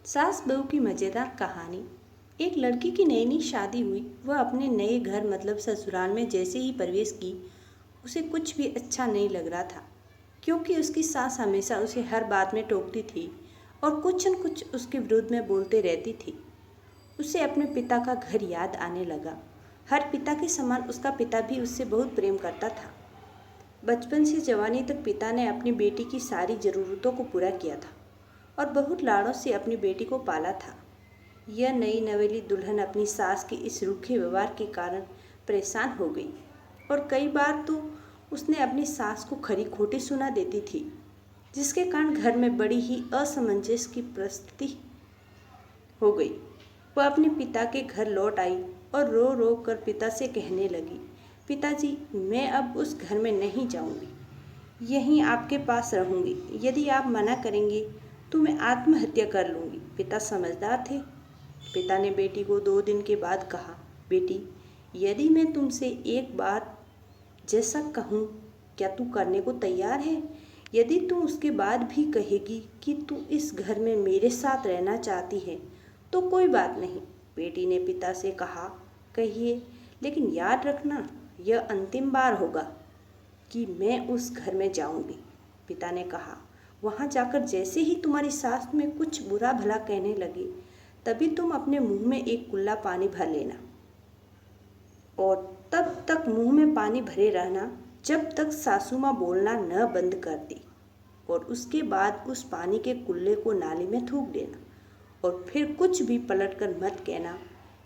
सास बहू की मज़ेदार कहानी। एक लड़की की नई नई शादी हुई। वह अपने नए घर मतलब ससुराल में जैसे ही प्रवेश की उसे कुछ भी अच्छा नहीं लग रहा था, क्योंकि उसकी सास हमेशा उसे हर बात में टोकती थी और कुछ न कुछ उसके विरुद्ध में बोलते रहती थी। उसे अपने पिता का घर याद आने लगा। हर पिता के समान उसका पिता भी उससे बहुत प्रेम करता था। बचपन से जवानी तक पिता ने अपनी बेटी की सारी ज़रूरतों को पूरा किया था और बहुत लाड़ों से अपनी बेटी को पाला था। यह नई नवेली दुल्हन अपनी सास के इस रूखे व्यवहार के कारण परेशान हो गई और कई बार तो उसने अपनी सास को खरी खोटी सुना देती थी, जिसके कारण घर में बड़ी ही असमंजस की परिस्थिति हो गई। वह अपने पिता के घर लौट आई और रो रो कर पिता से कहने लगी, पिताजी, मैं अब उस घर में नहीं जाऊंगी, यहीं आपके पास रहूंगी। यदि आप मना करेंगे तो मैं आत्महत्या कर लूँगी। पिता समझदार थे। पिता ने बेटी को 2 दिन के बाद कहा, बेटी, यदि मैं तुमसे एक बार जैसा कहूँ क्या तू करने को तैयार है? यदि तू उसके बाद भी कहेगी कि तू इस घर में मेरे साथ रहना चाहती है तो कोई बात नहीं। बेटी ने पिता से कहा, कहिए, लेकिन याद रखना यह अंतिम बार होगा कि मैं उस घर में जाऊंगी। पिता ने कहा, वहाँ जाकर जैसे ही तुम्हारी सास में कुछ बुरा भला कहने लगे तभी तुम अपने मुंह में एक कुल्ला पानी भर लेना और तब तक मुंह में पानी भरे रहना जब तक सासू माँ बोलना न बंद कर दी, और उसके बाद उस पानी के कुल्ले को नाली में थूक देना और फिर कुछ भी पलटकर मत कहना।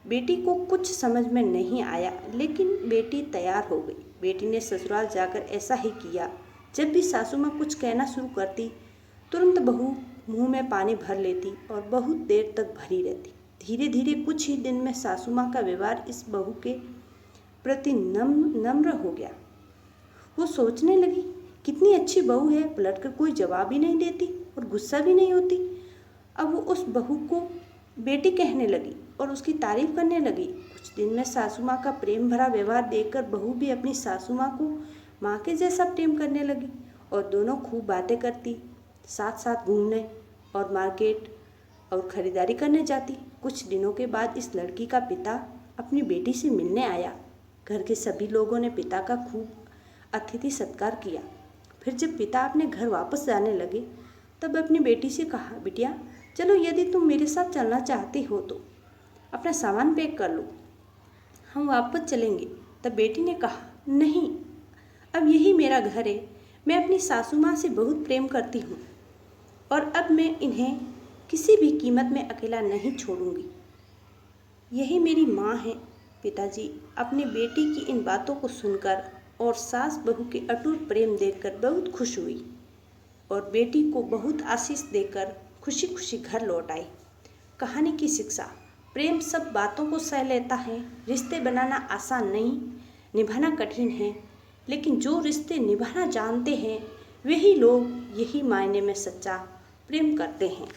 बेटी को कुछ समझ में नहीं आया, लेकिन बेटी तैयार हो गई। बेटी ने ससुराल जाकर ऐसा ही किया। जब भी सासू माँ कुछ कहना शुरू करती तुरंत बहू मुंह में पानी भर लेती और बहुत देर तक भरी रहती। धीरे धीरे कुछ ही दिन में सासू माँ का व्यवहार इस बहू के प्रति नम्र हो गया। वो सोचने लगी, कितनी अच्छी बहू है, पलटकर कोई जवाब ही नहीं देती और गुस्सा भी नहीं होती। अब वो उस बहू को बेटी कहने लगी और उसकी तारीफ करने लगी। कुछ दिन में सासू माँ का प्रेम भरा व्यवहार देखकर बहू भी अपनी सासू माँ को माँ के जैसा प्रेम करने लगी और दोनों खूब बातें करती, साथ साथ घूमने और मार्केट और ख़रीदारी करने जाती। कुछ दिनों के बाद इस लड़की का पिता अपनी बेटी से मिलने आया। घर के सभी लोगों ने पिता का खूब अतिथि सत्कार किया। फिर जब पिता अपने घर वापस जाने लगे तब अपनी बेटी से कहा, बिटिया, चलो, यदि तुम मेरे साथ चलना चाहती हो तो अपना सामान पैक कर लो, हम वापस चलेंगे। तब बेटी ने कहा, नहीं, अब यही मेरा घर है। मैं अपनी सासू माँ से बहुत प्रेम करती हूँ और अब मैं इन्हें किसी भी कीमत में अकेला नहीं छोड़ूंगी। यही मेरी माँ है। पिताजी अपनी बेटी की इन बातों को सुनकर और सास बहू के अटूट प्रेम देखकर बहुत खुश हुई और बेटी को बहुत आशीष देकर खुशी खुशी घर लौट आई। कहानी की शिक्षा, प्रेम सब बातों को सह लेता है। रिश्ते बनाना आसान नहीं, निभाना कठिन है, लेकिन जो रिश्ते निभाना जानते हैं वही लोग यही मायने में सच्चा प्रेम करते हैं।